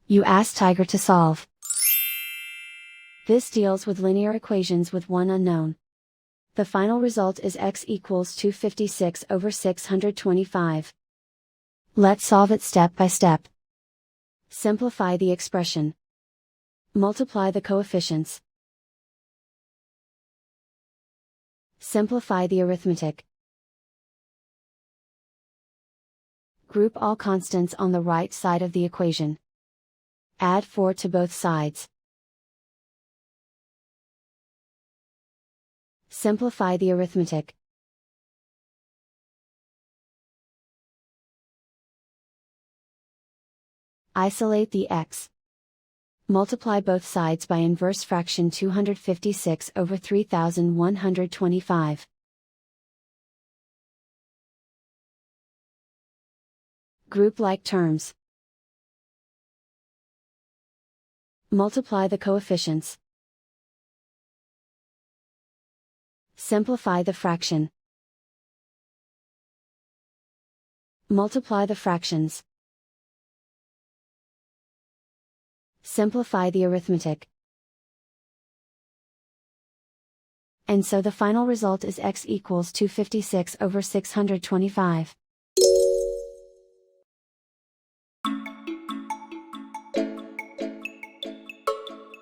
You ask Tiger to solve. This deals with linear equations with one unknown. The final result is x equals 256 over 625. Let's solve it step by step. Simplify the expression. Multiply the coefficients. Simplify the arithmetic. Group all constants on the right side of the equation. Add 4 to both sides. Simplify the arithmetic. Isolate the x. Multiply both sides by inverse fraction 256 over 3125. Group like terms. Multiply the coefficients. Simplify the fraction. Multiply the fractions. Simplify the arithmetic. And so the final result is x equals 256 over 625.